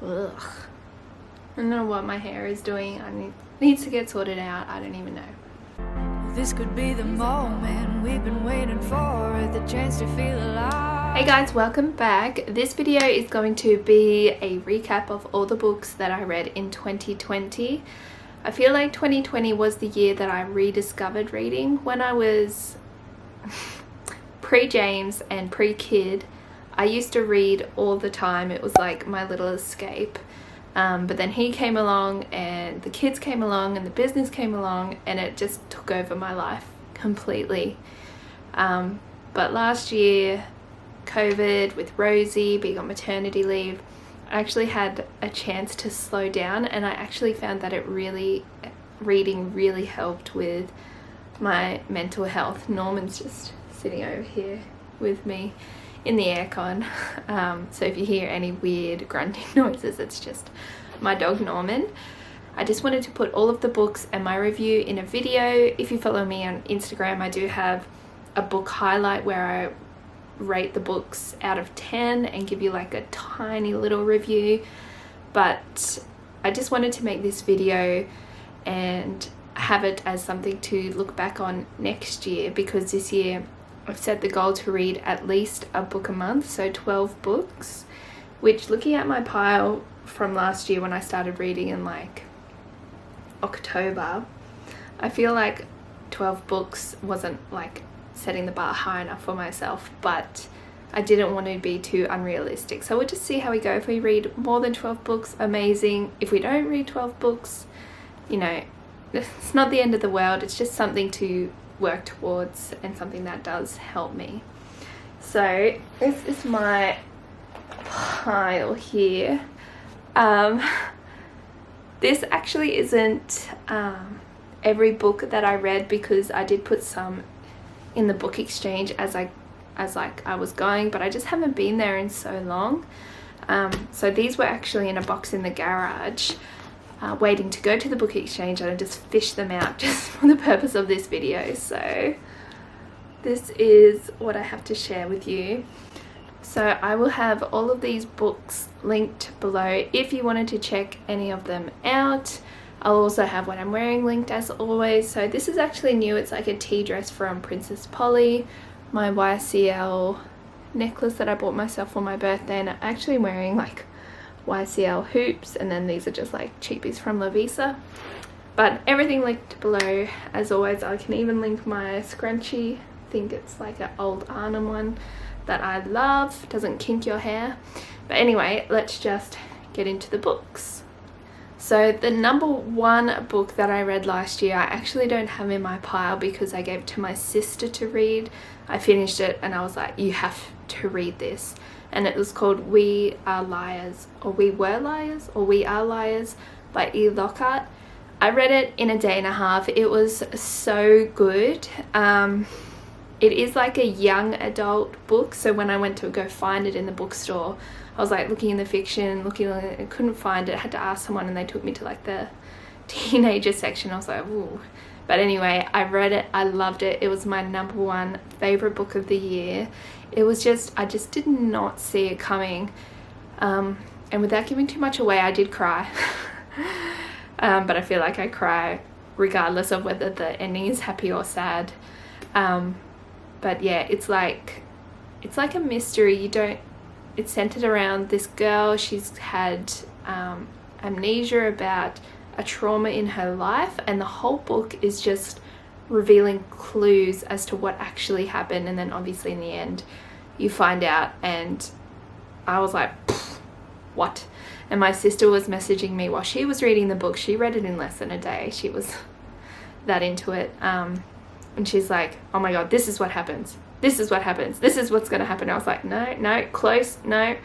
Ugh. I don't know what my hair is doing. Needs to get sorted out. I don't even know. This could be the moment we've been waiting for, the chance to feel alive. Hey guys, welcome back. This video is going to be a recap of all the books that I read in 2020. I feel like 2020 was the year that I rediscovered reading. When I was pre-James and pre-kid, I used to read all the time. It was like my little escape. But then he came along and the kids came along and the business came along and it just took over my life completely. But last year, COVID with Rosie being on maternity leave, I actually had a chance to slow down, and I actually found that reading really helped with my mental health. Norman's just sitting over here with me in the aircon, so if you hear any weird grunting noises, it's just my dog Norman. I just wanted to put all of the books and my review in a video. If you follow me on Instagram, I do have a book highlight where I rate the books out of 10 and give you like a tiny little review, but I just wanted to make this video and have it as something to look back on next year, because this year I've set the goal to read at least a book a month, so 12 books, which, looking at my pile from last year when I started reading in like October, I feel like 12 books wasn't like setting the bar high enough for myself, but I didn't want to be too unrealistic. So we'll just see how we go. If we read more than 12 books, amazing. If we don't read 12 books, you know, it's not the end of the world. It's just something to work towards and something that does help me. So this is my pile here. This actually isn't every book that I read, because I did put some in the book exchange as I was going, but I just haven't been there in so long. So these were actually in a box in the garage, waiting to go to the book exchange, and I just fished them out just for the purpose of this video. So this is what I have to share with you. So I will have all of these books linked below if you wanted to check any of them out. I'll also have what I'm wearing linked as always. So this is actually new. It's like a tea dress from Princess Polly, my YCL necklace that I bought myself for my birthday, and I'm actually wearing like YCL hoops, and then these are just like cheapies from Lovisa. But everything linked below as always. I can even link my scrunchie. I think it's like an old Arnhem one that I love. Doesn't kink your hair. But anyway, let's just get into the books. So the number one book that I read last year, I actually don't have in my pile because I gave it to my sister to read. I finished it and I was like, you have to read this. And it was called We Are Liars, or We Were Liars, or We Are Liars by E. Lockhart. I read it in a day and a half. It was so good. It is like a young adult book, so when I went to go find it in the bookstore, I was like looking in the fiction, looking, I couldn't find it. I had to ask someone and they took me to like the teenager section. I was like, ooh. But anyway, I read it, I loved it. It was my number one favorite book of the year. It was just, I just did not see it coming. And without giving too much away, I did cry. But I feel like I cry regardless of whether the ending is happy or sad. But yeah, it's like a mystery. It's centered around this girl. She's had amnesia about a trauma in her life, and the whole book is just revealing clues as to what actually happened, and then obviously in the end you find out. And I was like, what? And my sister was messaging me while she was reading the book. She read it in less than a day. She was that into it. And she's like, oh my god, this is what happens. This is what happens. This is what's going to happen. I was like, no, close, no.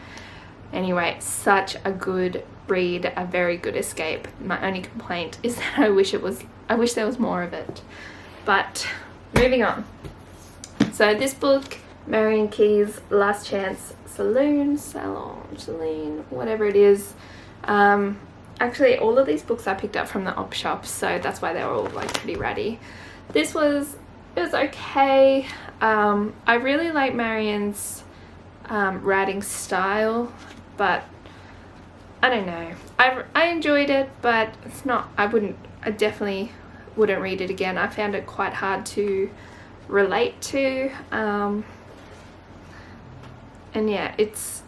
Anyway, such a good read, a very good escape. My only complaint is that I wish there was more of it. But moving on. So this book, Marian Keyes' Last Chance Saloon, whatever it is. Actually, all of these books I picked up from the op shop, so that's why they were all like pretty ratty. It was okay. I really like Marian's writing style, but I don't know. I enjoyed it, but it's not, I definitely wouldn't read it again. I found it quite hard to relate to. And yeah, it's,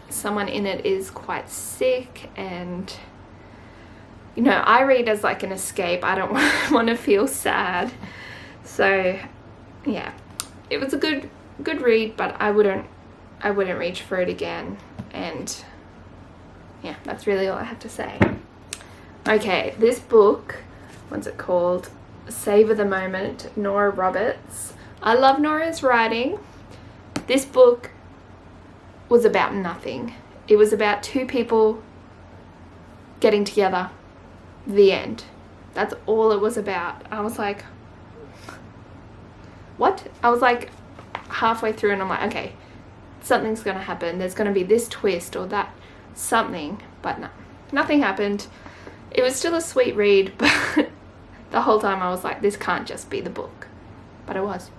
someone in it is quite sick, and you know, I read as like an escape. I don't want to feel sad. So yeah, it was a good read, but I wouldn't reach for it again. And yeah, that's really all I have to say. Okay, this book, what's it called? Savor the Moment, Nora Roberts. I love Nora's writing. This book was about nothing. It was about two people getting together. The end. That's all it was about. I was like, what? I was like halfway through and I'm like, okay, something's gonna happen. There's gonna be this twist or that something, but no, nothing happened. It was still a sweet read, but the whole time I was like, this can't just be the book. But it was.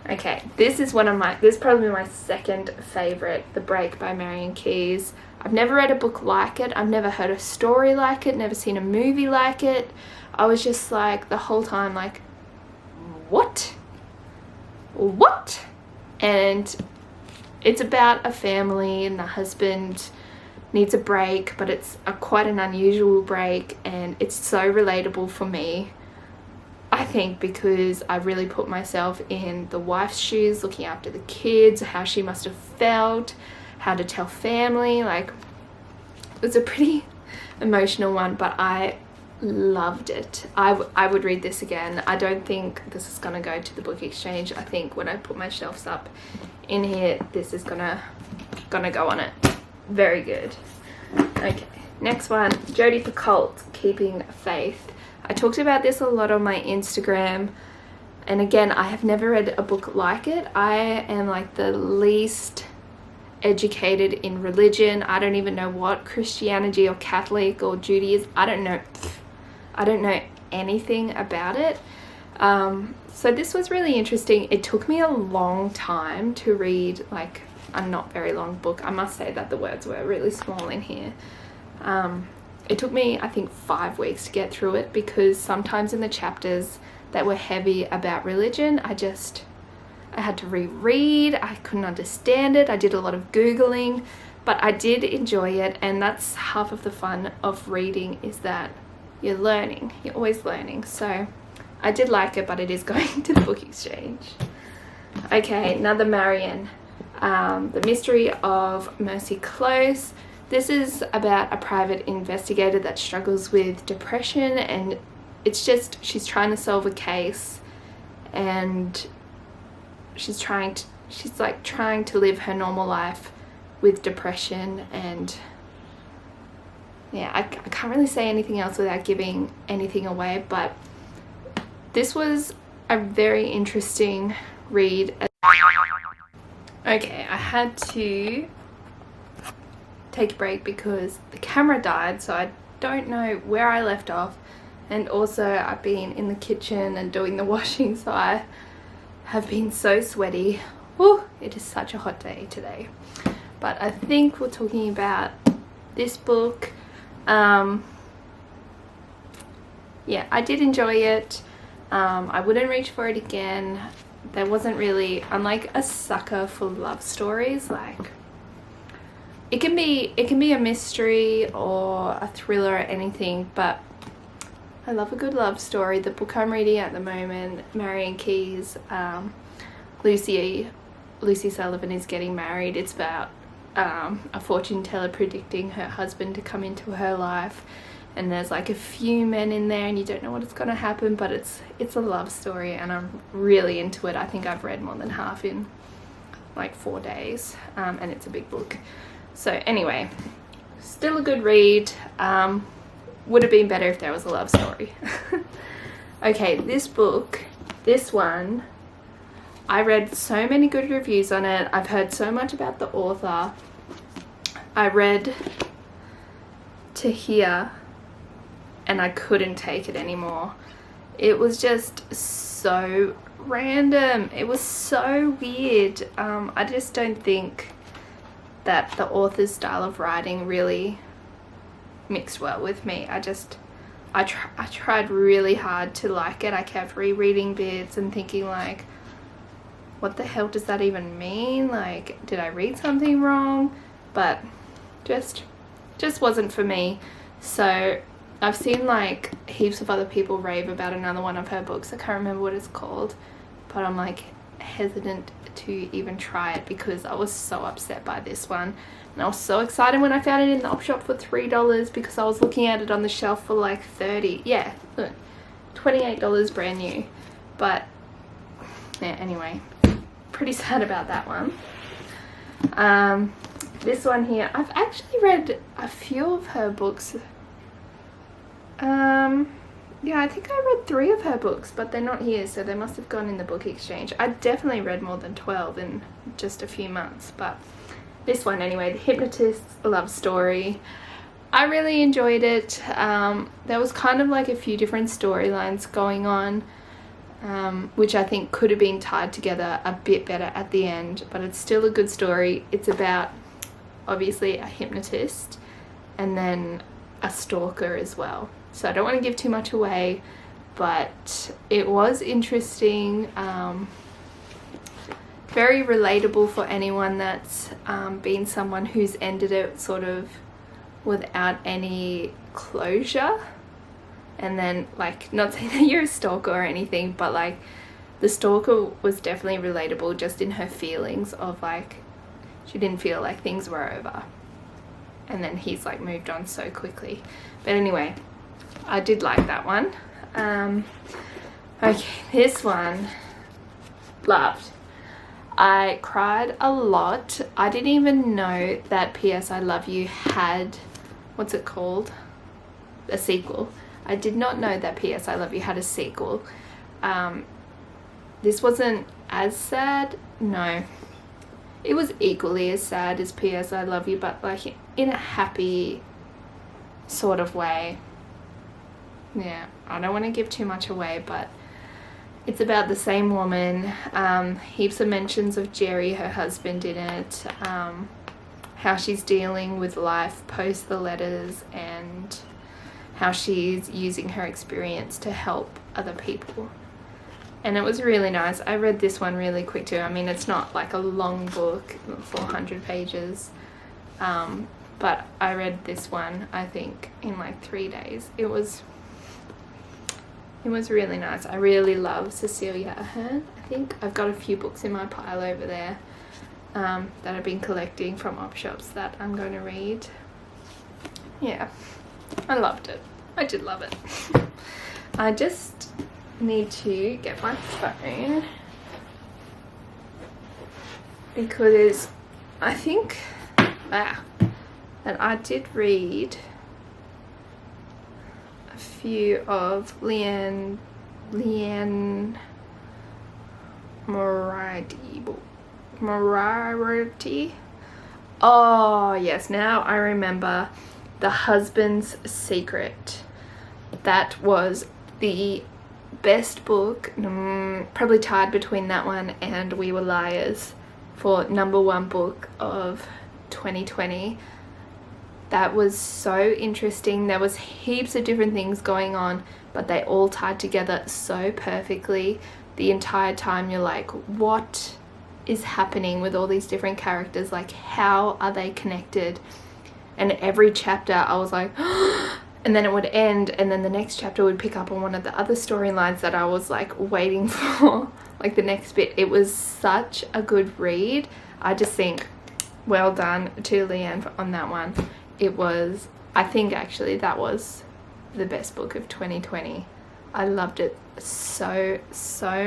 Okay, this is probably my second favorite, The Break by Marian Keyes. I've never read a book like it. I've never heard a story like it, never seen a movie like it. I was just like, the whole time, like, what? And it's about a family, and the husband needs a break, but it's quite an unusual break, and it's so relatable for me, I think, because I really put myself in the wife's shoes, looking after the kids, how she must have felt, how to tell family. Like, it was a pretty emotional one, but I loved it. I would read this again. I don't think this is gonna go to the book exchange. I think when I put my shelves up in here, this is gonna go on it. Very good. Okay, next one, Jodi Picoult, Keeping Faith. I talked about this a lot on my Instagram, and again, I have never read a book like it. I am like the least educated in religion. I don't even know what Christianity or Catholic or Judaism, I don't know anything about it. So this was really interesting. It took me a long time to read, like a not very long book. I must say that the words were really small in here. It took me, I think, 5 weeks to get through it, because sometimes in the chapters that were heavy about religion, I had to reread. I couldn't understand it. I did a lot of Googling, but I did enjoy it, and that's half of the fun of reading, is that you're learning. You're always learning. So I did like it, but it is going to the book exchange. Okay, another Marian. The Mystery of Mercy Close. This is about a private investigator that struggles with depression, and it's just, she's trying to solve a case, and she's trying to live her normal life with depression. And yeah, I can't really say anything else without giving anything away, but this was a very interesting read. Okay, I had to take a break because the camera died, so I don't know where I left off, and also I've been in the kitchen and doing the washing, so I have been so sweaty. Whew, it is such a hot day today. But I think we're talking about this book. Yeah, I did enjoy it. I wouldn't reach for it again. There wasn't really, I'm like a sucker for love stories. Like, it can be a mystery or a thriller or anything, but I love a good love story. The book I'm reading at the moment, Marian Keyes, Lucy Sullivan is getting married. It's about a fortune teller predicting her husband to come into her life, and there's like a few men in there and you don't know what's going to happen, but it's a love story, and I'm really into it. I think I've read more than half in like 4 days, and it's a big book. So anyway, still a good read. Would have been better if there was a love story. Okay, this book, this one, I read so many good reviews on it. I've heard so much about the author. I read to here and I couldn't take it anymore. It was just so random. It was so weird. I just don't think that the author's style of writing really mixed well with me. I tried really hard to like it. I kept rereading bits and thinking like, what the hell does that even mean? Like, did I read something wrong? But just wasn't for me. So I've seen like heaps of other people rave about another one of her books. I can't remember what it's called, but I'm like hesitant to even try it because I was so upset by this one. And I was so excited when I found it in the op shop for $3 because I was looking at it on the shelf for like $30. Yeah, look, $28 brand new. But yeah, anyway, pretty sad about that one. This one here, I've actually read a few of her books. Yeah, I think I read 3 of her books, but they're not here, so they must have gone in the book exchange. I definitely read more than 12 in just a few months, but this one anyway, The Hypnotist's Love Story. I really enjoyed it. There was kind of like a few different storylines going on, which I think could have been tied together a bit better at the end, but it's still a good story. It's about obviously a hypnotist and then a stalker as well. So I don't want to give too much away, but it was interesting, very relatable for anyone that's been someone who's ended it sort of without any closure. And then, like, not saying that you're a stalker or anything, but like the stalker was definitely relatable just in her feelings of like she didn't feel like things were over, and then he's like moved on so quickly. But anyway, I did like that one. Okay, this one, loved. I cried a lot. I didn't even know that P.S. I Love You had, what's it called? A sequel. I did not know that P.S. I Love You had a sequel. This wasn't as sad. No. It was equally as sad as P.S. I Love You, but like in a happy sort of way. Yeah, I don't want to give too much away, but it's about the same woman. Heaps of mentions of Jerry, her husband, in it. How she's dealing with life post the letters and how she's using her experience to help other people. And it was really nice. I read this one really quick too. I mean, it's not like a long book, 400 pages. But I read this one, I think, in like 3 days. It was really nice. I really love Cecilia Ahern, I think. I've got a few books in my pile over there that I've been collecting from op shops that I'm going to read. Yeah, I loved it. I did love it. I just need to get my phone because I think that I did read a few of Leanne Moriarty. Oh yes, now I remember. The Husband's Secret. That was the best book, probably tied between that one and We Were Liars for #1 book of 2020. That was so interesting. There was heaps of different things going on, but they all tied together so perfectly. The entire time you're like, what is happening with all these different characters? Like, how are they connected? And every chapter I was like, and then it would end, and then the next chapter would pick up on one of the other storylines that I was like waiting for, like the next bit. It was such a good read. I just think well done to Leanne on that one. It was, I think actually that was the best book of 2020. I loved it so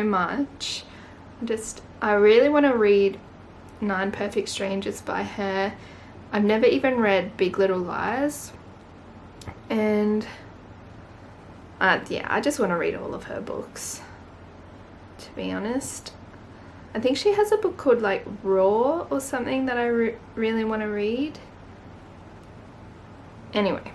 much. I really want to read 9 Perfect Strangers by her. I've never even read Big Little Lies, and yeah, I just want to read all of her books, to be honest. I think she has a book called like Raw or something that I really want to read. Anyway,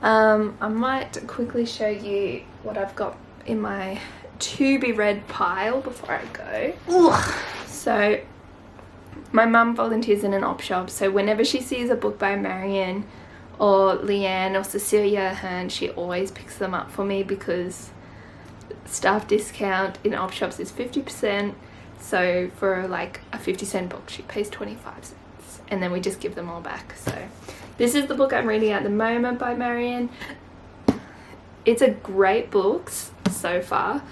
I might quickly show you what I've got in my to be read pile before I go. Ugh. So my mum volunteers in an op shop, so whenever she sees a book by Marian or Leanne or Cecilia Ahern, she always picks them up for me because staff discount in op shops is 50%. So for like a 50-cent book, she pays 25 cents, and then we just give them all back. So this is the book I'm reading at the moment by Marian. It's a great book so far,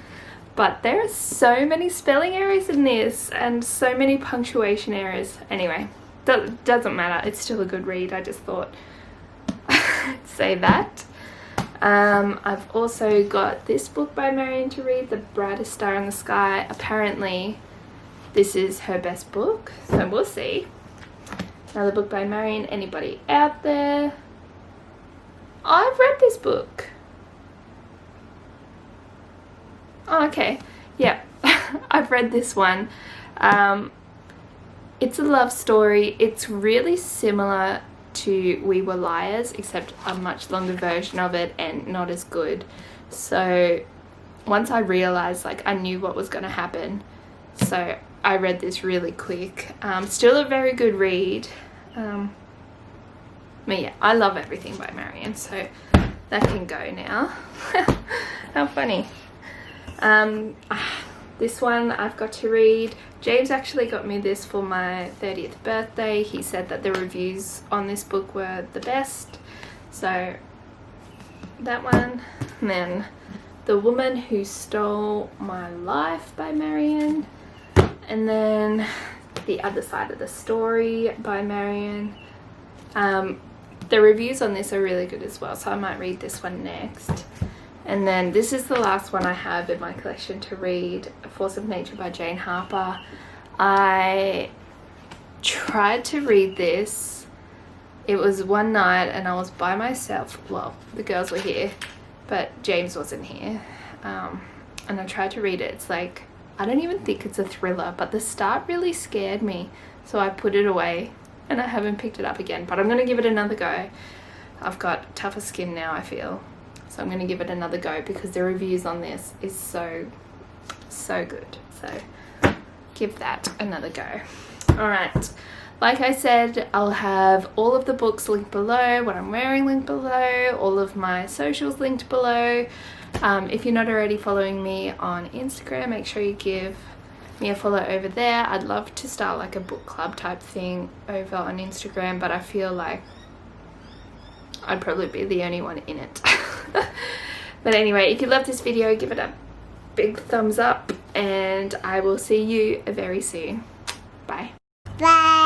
but there are so many spelling errors in this and so many punctuation errors. Anyway, doesn't matter, it's still a good read. I just thought I'd say that. I've also got this book by Marian to read, The Brightest Star in the Sky. Apparently this is her best book, so we'll see. Another book by Marian. Anybody out there? I've read this book. Oh, okay. Yeah, I've read this one. It's a love story. It's really similar to We Were Liars, except a much longer version of it and not as good. So once I realized, like, I knew what was going to happen, so I read this really quick. Still a very good read. But yeah, I love everything by Marian, so that can go now. How funny. This one I've got to read. James actually got me this for my 30th birthday. He said that the reviews on this book were the best. So that one. And then The Woman Who Stole My Life by Marian. And then The Other Side of the Story by Marian. The reviews on this are really good as well, so I might read this one next. And then this is the last one I have in my collection to read, A Force of Nature by Jane Harper. I tried to read this. It was one night and I was by myself. Well, the girls were here, but James wasn't here. And I tried to read it. It's like, I don't even think it's a thriller, but the start really scared me. So I put it away and I haven't picked it up again, but I'm going to give it another go. I've got tougher skin now, I feel. So I'm going to give it another go because the reviews on this is so good. So give that another go. Alright, like I said, I'll have all of the books linked below, what I'm wearing linked below, all of my socials linked below. If you're not already following me on Instagram, make sure you give me a follow over there. I'd love to start like a book club type thing over on Instagram, but I feel like I'd probably be the only one in it. But anyway, if you love this video, give it a big thumbs up and I will see you very soon. Bye. Bye.